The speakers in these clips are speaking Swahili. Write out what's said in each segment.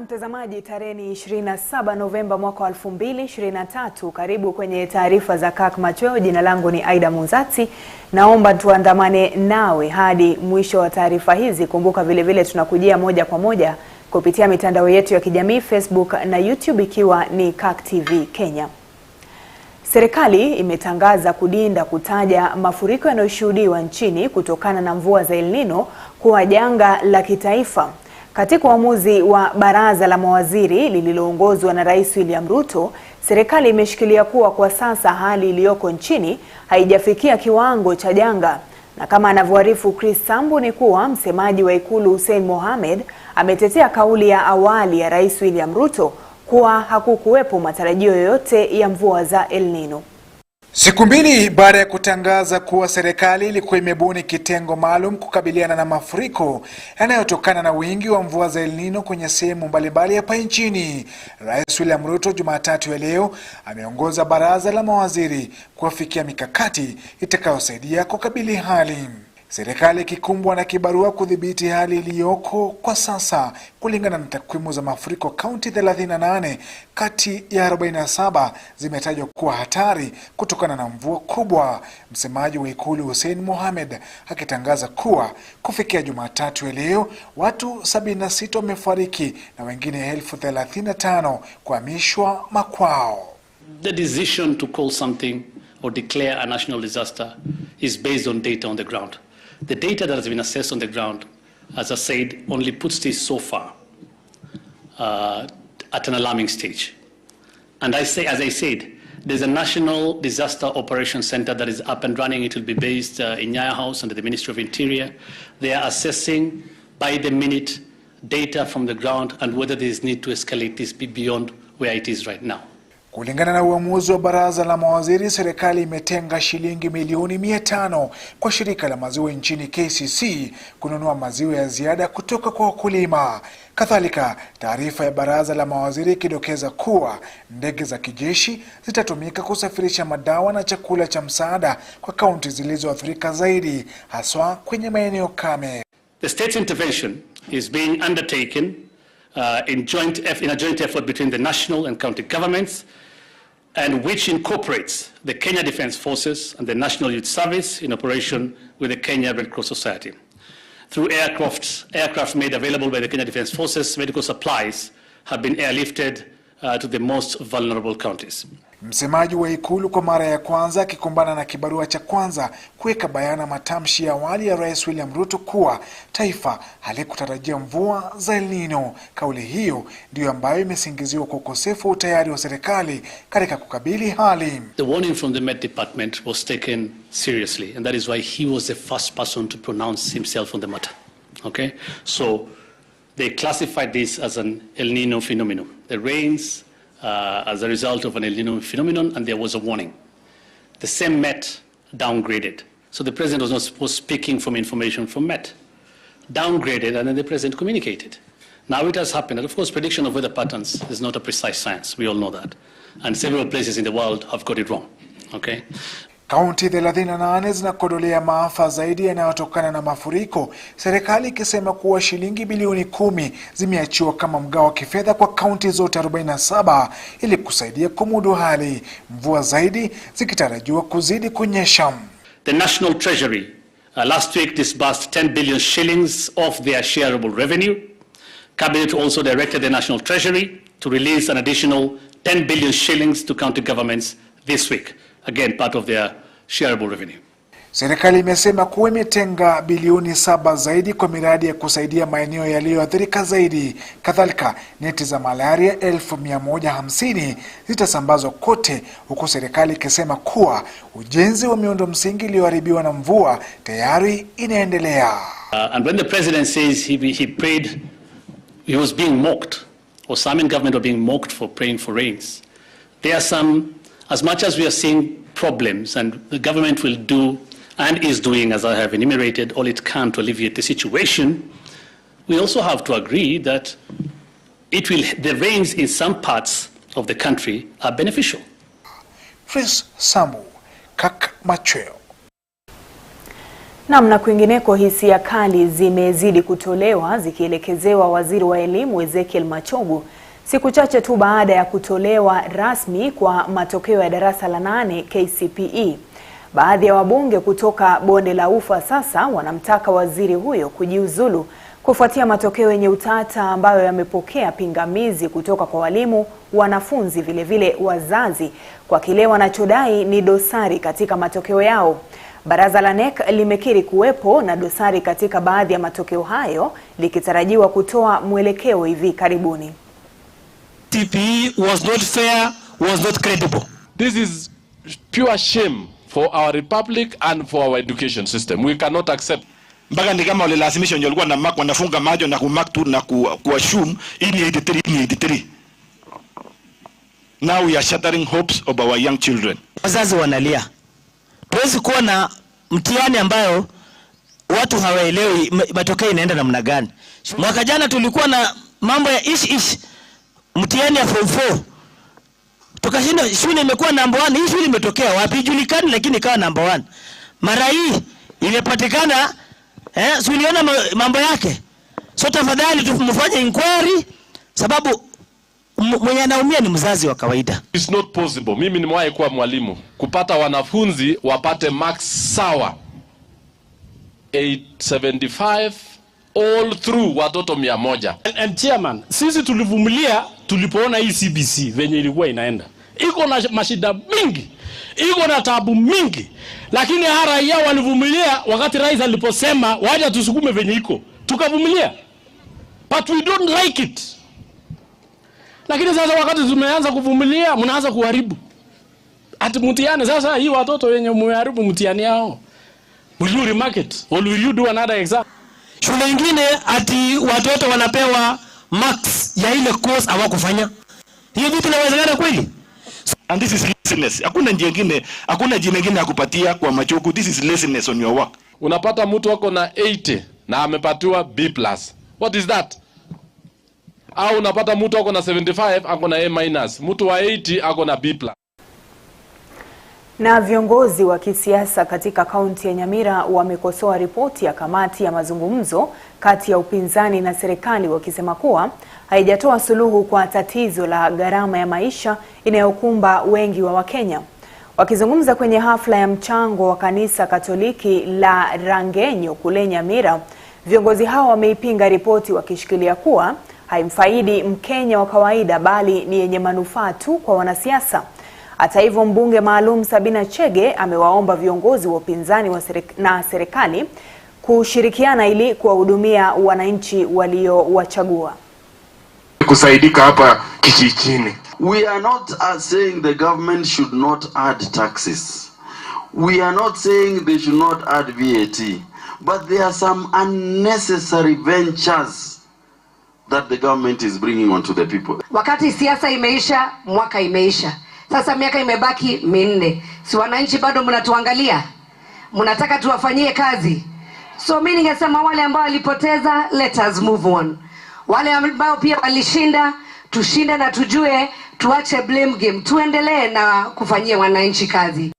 Mtazamaji, tarehe 27 Novemba mwaka 2023, karibu kwenye taarifa za Kirk Machweo. Jina langu ni Aidah Munzatsi. Naomba tuandamane nawe hadi mwisho wa taarifa hizi. Kumbuka vile tunakujia moja kwa moja kupitia mitandao yetu ya kijamii Facebook na YouTube, ikiwa ni Kirk TV Kenya. Serikali imetangaza kudinda kutaja mafuriko yanayoshuhudiwa nchini kutokana na mvua za El Nino kuwa janga la kitaifa. Katika uamuzi wa baraza la mawaziri lililoongozwa na Rais William Ruto, serikali imeshikilia kuwa kwa sasa hali iliyoko nchini haijafikia kiwango cha janga. Na kama anavyoarifu Chris Sambu ni kuwa msemaji wa Ikulu Hussein Mohamed ametetea kauli ya awali ya Rais William Ruto kuwa hakukuwepo matarajio yoyote ya mvua za El Nino. Siku mbili baada ya kutangaza kuwa serikali ilikuwa imebuni kitengo maalum kukabiliana na mafuriko yanayotokana na wingi wa mvua za El Nino kwenye sehemu mbalimbali hapa nchini, Rais William Ruto Jumatatu ya leo ameongoza baraza la mawaziri kuafikia mikakati itakayosaidia kukabili hali. Serikali ikikumbwa na kibarua kudhibiti hali iliyoko kwa sasa. Kulingana na takwimu za mafuriko, kaunti 38 kati ya 47 zimetajwa kuwa hatari kutokana na mvua kubwa. Msemaji wa Ikulu Hussein Mohamed akitangaza kuwa kufikia Jumatatu ya leo watu 76 wamefariki na wengine 35,000 kuhamishwa makwao. The decision to call something or declare a national disaster is based on data on the ground. The data that has been assessed on the ground, as I said, only puts this so far at an alarming stage. And as I said, there's a National Disaster Operations Center that is up and running. It will be based in Nyaya House under the Ministry of Interior. They are assessing by the minute data from the ground and whether there is need to escalate this beyond where it is right now. Kulingana na uamuzi wa baraza la mawaziri, serikali imetenga shilingi milioni 500 kwa shirika la maziwa nchini KCC kununua maziwa ya ziada kutoka kwa wakulima. Kadhalika, taarifa ya baraza la mawaziri ikidokeza kuwa ndege za kijeshi zitatumika kusafirisha madawa na chakula cha msaada kwa kaunti zilizoathirika zaidi, haswa kwenye maeneo kame. The state intervention is being undertaken in a joint effort between the national and county governments, and which incorporates the Kenya Defence Forces and the National Youth Service in operation with the Kenya Red Cross Society. Through aircraft made available by the Kenya Defence Forces, medical supplies have been airlifted to the most vulnerable counties. Msemaji wa Ikulu kwa mara ya kwanza akikumbana na kibarua cha kwanza kuweka bayana matamshi ya awali ya Rais William Ruto kuwa taifa halikutarajia mvua za El Nino. Kauli hiyo ndiyo ambayo imesingiziwa kwa ukosefu wa utayari wa serikali katika kukabili hali. The warning from the Met Department was taken seriously, and that is why he was the first person to pronounce himself on the matter. Okay? So they classified this as an El Nino phenomenon. The rains as a result of an El Nino phenomenon, and there was a warning. The same Met downgraded. So the President was speaking from information from Met. Downgraded, and then the President communicated. Now it has happened, and of course prediction of weather patterns is not a precise science, we all know that. And several places in the world have got it wrong. Okay? Kaunti 38 zinakodolea maafa zaidi yanayotokana na mafuriko, serikali ikisema kuwa shilingi bilioni 10 zimeachiwa kama mgao wa kifedha kwa kaunti zote 47 ili kusaidia kumudu hali, mvua zaidi zikitarajiwa kuzidi kunyesha. The National Treasury last week disbursed 10 billion shillings of their shareable revenue. Cabinet also directed the National Treasury to release an additional 10 billion shillings to county governments this week. Again, part of their shareable revenue. Serikali imesema kuwa imetenga bilioni 7 zaidi kwa miradi ya kusaidia maeneo yaliyoathirika zaidi. Kadhalika, neti za malaria 1,150 zitasambazwa kote, huku serikali ikisema kuwa ujenzi wa miundo msingi iliyoharibiwa na mvua tayari inaendelea. And when the President says he prayed, he was being mocked, or some in government are being mocked for praying for rains. There are some, as much as we are seeing problems, and the government will do and is doing, as I have enumerated, all it can to alleviate the situation, we also have to agree that the rains in some parts of the country are beneficial. Chris Sambu, Kirk Machweo. Na kwingineko, hisia kali zimezidi kutolewa zikielekezewa waziri wa elimu Kirk Machweo siku chache tu baada ya kutolewa rasmi kwa matokeo ya darasa la 8 KCPE. Baadhi ya wabunge kutoka bonde la Ufa sasa wanamtaka waziri huyo kujiuzulu kufuatia matokeo yenye utata ambayo yamepokea pingamizi kutoka kwa walimu, wanafunzi, vilevile wazazi kwa kile wanachodai ni dosari katika matokeo yao. Baraza la NEC limekiri kuwepo na dosari katika baadhi ya matokeo hayo, likitarajiwa kutoa mwelekeo hivi karibuni. KCPE was not fair, was not credible. This is pure shame for our republic and for our education system. We cannot accept. Mpaka ni kama walilazimisha wenye walikuwa na mark wanafunga macho na kumark tu na kuassume hii ni 83. Now we are shattering hopes of our young children. Wazazi wanalia. Tuwezi kuwa na mtihani ambayo watu hawaelewi matokeo inaenda namna gani. Mwaka jana tulikuwa na mambo ya mtihani ya form 4. Tukashinda, shule imekuwa number 1. Hii shule imetokea wapi julikani, lakini ikawa number 1. Mara hii imepatikana uliona mambo yake. So tafadhali tumfanye inquiry, sababu mwenye anaumia ni mzazi wa kawaida. It's not possible. Mimi nimewahi kuwa mwalimu kupata wanafunzi wapate marks sawa 875 all through watoto 100. And chairman, sisi tulivumilia tulipoona hii CBC venye ilikuwa inaenda. Iko na mashida mingi, iko na tabu mingi, lakini raia walivumilia wakati rais aliposema waje tusukume venye iko. Tukavumilia. But we don't like it. Lakini sasa wakati tumeanza kuvumilia, mnaanza kuharibu. Ati mtihani sasa hii watoto wenye mharibu mtihani yao. Will you remarket or will you do another exam? Shule nyingine ati watoto wanapewa marks ya ile course hawakufanya. Hiyo vitu inawezekana kweli? And this is laziness. Hakuna njia nyingine ya kupatia kwa Machweo. This is laziness on your work. Unapata mtu wako na 80 na amepatiwa B+. What is that? Au unapata mtu wako na 75 ako na A-, mtu wa 80 ako na B+. Na viongozi wa kisiasa katika kaunti ya Nyamira wamekosoa ripoti ya kamati ya mazungumzo kati ya upinzani na serikali, wakisema kuwa haijatoa suluhu kwa tatizo la gharama ya maisha inayokumba wengi wa Wakenya. Wakizungumza kwenye hafla ya mchango wa kanisa Katoliki la Rangenyo kule Nyamira, viongozi hao wameipinga ripoti wakishikilia kuwa haimfaidi Mkenya wa kawaida bali ni yenye manufaa tu kwa wanasiasa. Hata hivyo, mbunge maalum Sabina Chege amewaomba viongozi wa upinzani na serikali kushirikiana ili kuwahudumia wananchi waliowachagua. Kusaidika hapa kijijini. We are not saying the government should not add taxes. We are not saying they should not add VAT. But there are some unnecessary ventures that the government is bringing onto the people. Wakati siasa imeisha, mwaka imeisha. Sasa miaka imebaki 4. Si wananchi bado mnatuangalia? Mnataka tuwafanyie kazi? So mimi ningesema wale ambao walipoteza, let us move on. Wale ambao pia walishinda, tushinde na tujue, tuache blame game. Tuendelee na kufanyia wananchi kazi.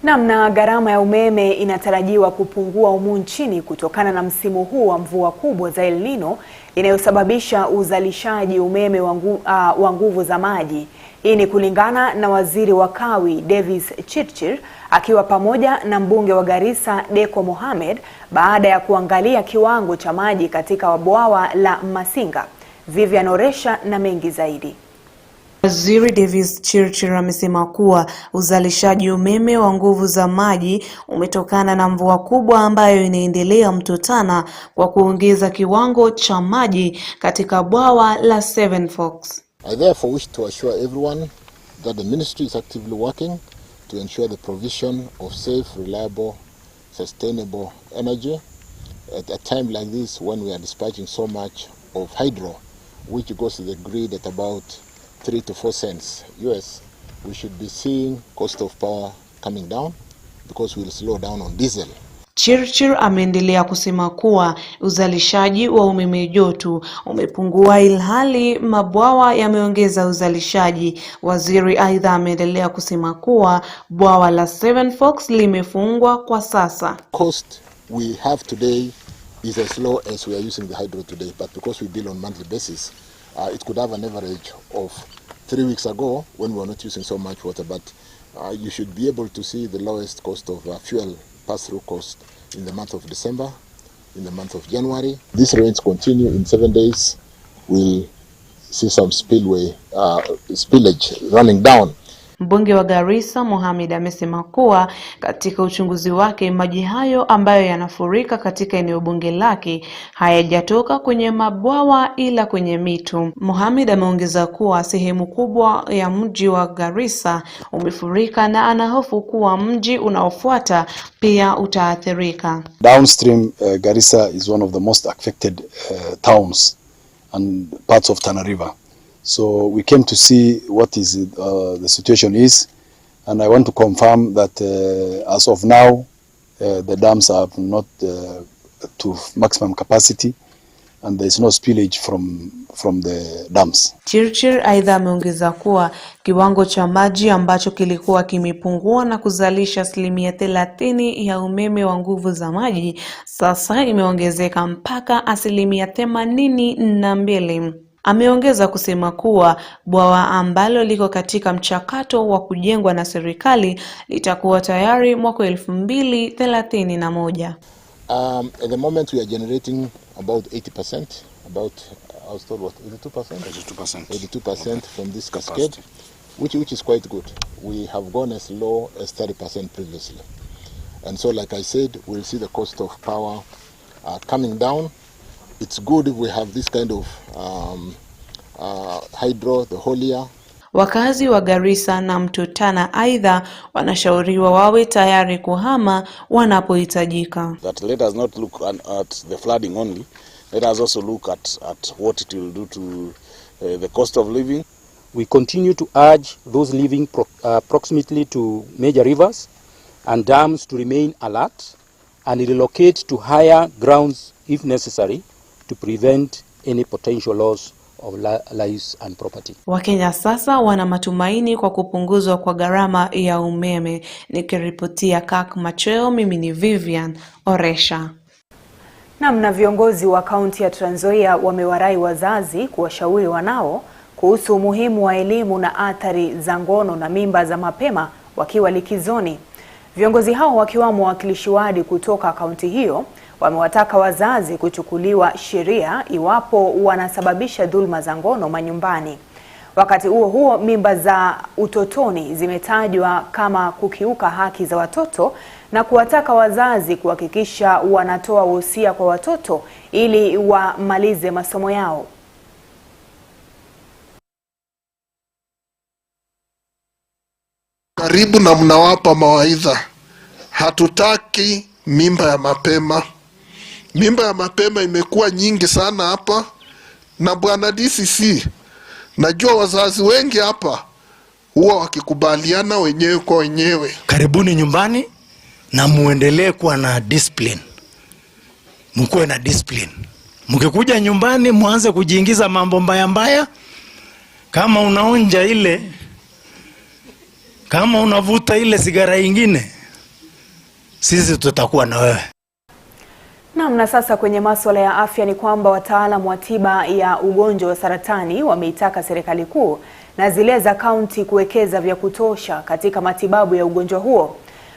Na gharama ya umeme inatarajiwa kupungua humu nchini kutokana na msimu huu wa mvua kubwa za El Nino inayosababisha uzalishaji umeme wa nguvu za maji. Hii ni kulingana na waziri wa kawi Davis Chirchir akiwa pamoja na mbunge wa Garissa Deko Mohamed baada ya kuangalia kiwango cha maji katika bwawa la Masinga. Vivian Oresha na mengi zaidi. Waziri Davis Chirchir amesema kuwa uzalishaji umeme wa nguvu za maji umetokana na mvua kubwa ambayo inaendelea mto Tana kwa kuongeza kiwango cha maji katika bwawa la Seven Forks. I therefore wish to assure everyone that the ministry is actively working to ensure the provision of safe, reliable, sustainable energy at a time like this when we are dispatching so much of hydro, which goes to the grid at about 3 to 4 cents US. We should be seeing cost of power coming down because we'll slow down on diesel. Chirchir ameendelea kusema kuwa uzalishaji wa umeme joto umepungua ilhali mabwawa yameongeza uzalishaji. Waziri aidha ameendelea kusema kuwa bwawa la Seven Forks limefungwa kwa sasa. Cost we have today is as low as we are using the hydro today, but because we bill on monthly basis, it could have an average of 3 weeks ago when we were not using so much water, but you should be able to see the lowest cost of fuel pass-through cost in the month of December, in the month of January. These rains continue in 7 days. We'll see some spillage running down. Mbunge wa Garissa Mohamed amesema kuwa katika uchunguzi wake maji hayo ambayo yanafurika katika eneo bunge lake hayajatoka kwenye mabwawa ila kwenye mito. Mohamed ameongeza kuwa sehemu kubwa ya mji wa Garissa umefurika na anahofu kuwa mji unaofuata pia utaathirika. Downstream Garissa is one of the most affected towns and parts of Tana River. So we came to see what is the situation is, and I want to confirm that as of now the dams are not to maximum capacity and there is no spillage from the dams. Chirchir aidha ameongeza kuwa kiwango cha maji ambacho kilikuwa kimepungua na kuzalisha 30% ya umeme wa nguvu za maji sasa imeongezeka mpaka 82%. Ameongeza kusema kuwa bwawa ambalo liko katika mchakato wa kujengwa na serikali litakuwa tayari mwaka 2031. At the moment we are generating about 80%, about I was told what 82% from this cascade, which is quite good. We have gone as low as 30% previously, and so like I said, we'll see the cost of power coming down. It's good if we have this kind of hydro the whole year. Wakazi wa Garissa na Mto Tana aidha wanashauriwa wawe tayari kuhama wanapohitajika. That let us not look at the flooding only. Let us also look at what it will do to the cost of living. We continue to urge those living proximately to major rivers and dams to remain alert and relocate to higher grounds if necessary to prevent any potential loss of lives and property. Wakenya sasa wana matumaini kwa kupunguzwa kwa gharama ya umeme. Nikiripotia Kirk Machweo, mimi ni Vivian Oresha. Na viongozi wa kaunti ya Trans Nzoia wamewarai wazazi kuwashauri wanao kuhusu umuhimu wa elimu na athari za ngono na mimba za mapema wakiwa likizoni. Viongozi hao wakiwamo wawakilishi wadi kutoka kaunti hiyo wamewataka wazazi kuchukuliwa sheria iwapo wanasababisha dhulma za ngono manyumbani. Wakati huo mimba za utotoni zimetajwa kama kukiuka haki za watoto na kuwataka wazazi kuhakikisha wanatoa wosia kwa watoto ili wamalize masomo yao. Karibu na mnawapa mawaidha. Hatutaki mimba ya mapema. Mimba ya mapema imekuwa nyingi sana hapa, na bwana DCC, najua wazazi wengi hapa huwa wakikubaliana wenyewe kwa wenyewe. Karibuni nyumbani na muendelee kuwa na discipline. Mkuwe na discipline. Mkikuja nyumbani muanze kujiingiza mambo mbaya. Kama unaonja ile, kama unavuta ile sigara nyingine, sisi tutakuwa na wewe. Na sasa kwenye masuala ya afya ni kwamba wataalamu wa tiba ya ugonjwa wa saratani wameitaka serikali kuu na zile za kaunti kuwekeza vya kutosha katika matibabu ya ugonjwa huo.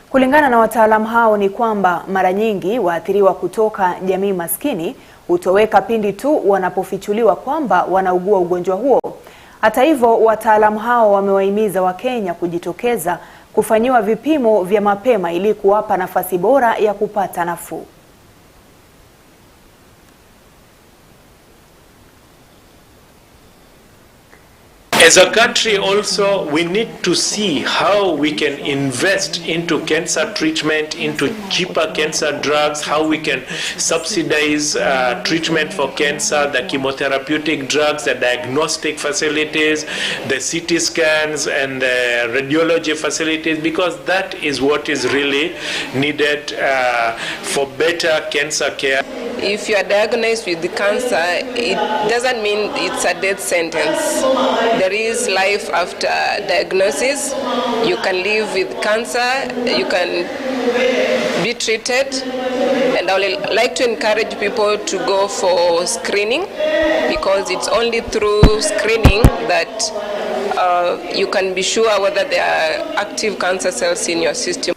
Kulingana na wataalamu hao ni kwamba mara nyingi waathiriwa kutoka jamii maskini hutoweka pindi tu wanapofichuliwa kwamba wanaugua ugonjwa huo. Hata hivyo, wataalamu hao wamewahimiza Wakenya kujitokeza kufanyiwa vipimo vya mapema ili kuwapa nafasi bora ya kupata nafuu. As a country also, we need to see how we can invest into cancer treatment, into cheaper cancer drugs, how we can subsidize treatment for cancer, the chemotherapeutic drugs, the diagnostic facilities, the CT scans and the radiology facilities, because that is what is really needed for better cancer care. If you are diagnosed with the cancer, it doesn't mean it's a death sentence. There is life after diagnosis. You can live with cancer, you can be treated, and I would like to encourage people to go for screening, because it's only through screening that you can be sure whether there are active cancer cells in your system.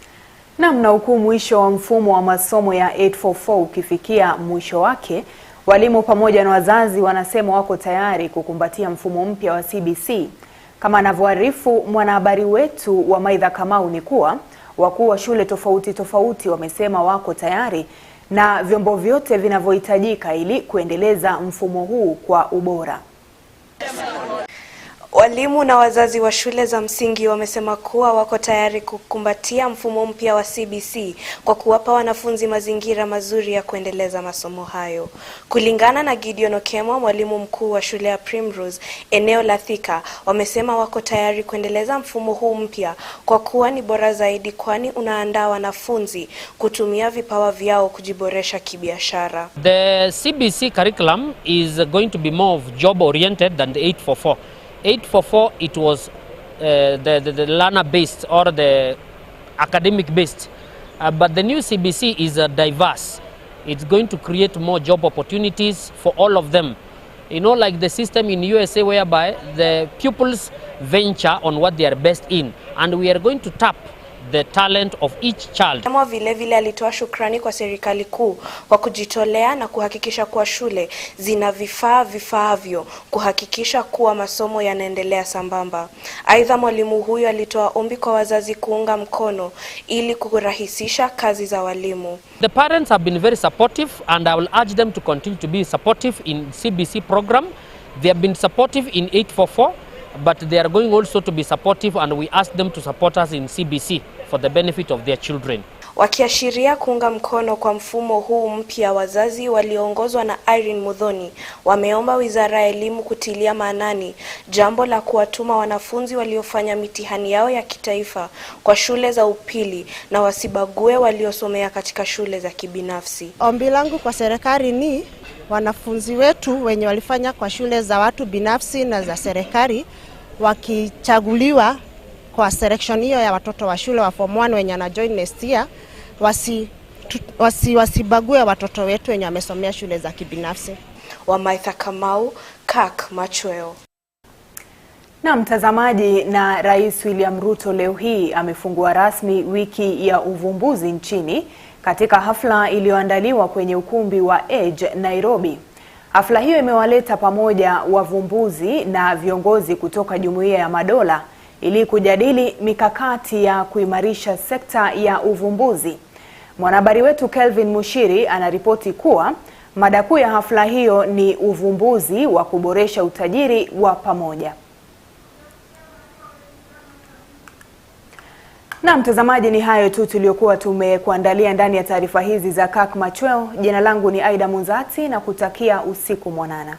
Na huku mwisho wa mfumo wa masomo ya 844 ukifikia mwisho wake, walimu pamoja na wazazi wanasema wako tayari kukumbatia mfumo mpya wa CBC. Kama anavyoarifu mwanahabari wetu wa Aidah Kamau ni kuwa wakuu wa shule tofauti wamesema wako tayari na vyombo vyote vinavyohitajika ili kuendeleza mfumo huu kwa ubora. Walimu na wazazi wa shule za msingi wamesema kuwa wako tayari kukumbatia mfumo mpya wa CBC kwa kuwapa wanafunzi mazingira mazuri ya kuendeleza masomo hayo. Kulingana na Gideon Okemo, mwalimu mkuu wa shule ya Primrose eneo la Thika, wamesema wako tayari kuendeleza mfumo huu mpya kwa kuwa ni bora zaidi, kwani unaandaa wanafunzi kutumia vipawa vyao kujiboresha kibiashara. The CBC curriculum is going to be more job oriented than the 844. 844, it was the learner based or the academic based, but the new CBC is diverse. It's going to create more job opportunities for all of them. You know, like the system in USA whereby the pupils venture on what they are best in, and we are going to tap the talent of each child. Kama vile alitoa shukrani kwa serikali kuu kwa kujitolea na kuhakikisha kuwa shule zina vifaavyo kuhakikisha kuwa masomo yanaendelea sambamba. Aidha, mwalimu huyu alitoa ombi kwa wazazi kuunga mkono ili kurahisisha kazi za walimu. The parents have been very supportive, and I will urge them to continue to be supportive in CBC program. They have been supportive in 844, but they are going also to be supportive, and we ask them to support us in CBC for the benefit of their children. Wakiashiria kuunga mkono kwa mfumo huu mpya, wazazi walioongozwa na Irene Muthoni wameomba Wizara ya Elimu kutilia maanani jambo la kuwatuma wanafunzi waliofanya mitihani yao ya kitaifa kwa shule za upili na wasibague waliosomea katika shule za kibinafsi. Ombi langu kwa serikali ni wanafunzi wetu wenye walifanya kwa shule za watu binafsi na za serikali wakichaguliwa kwa selection hiyo ya watoto wa shule wa form 1 wenye na join next year, wasibague watoto wetu wenye wamesomea shule za kibinafsi. Aidah Kamau, Kirk Machweo. Na mtazamaji, na Rais William Ruto leo hii amefungua rasmi wiki ya uvumbuzi nchini katika hafla iliyoandaliwa kwenye ukumbi wa Edge Nairobi. Hafla hiyo imewaleta pamoja wavumbuzi na viongozi kutoka Jumuiya ya Madola ili kujadili mikakati ya kuimarisha sekta ya uvumbuzi. Mwanahabari wetu Kelvin Mushiri anaripoti kuwa mada kuu ya hafla hiyo ni uvumbuzi wa kuboresha utajiri wa pamoja. Na mtazamaji, ni hayo tu tuliokuwa tumekuandalia ndani ya taarifa hizi za Kirk Machweo. Jina langu ni Aidah Munzatsi na kutakia usiku mwanana.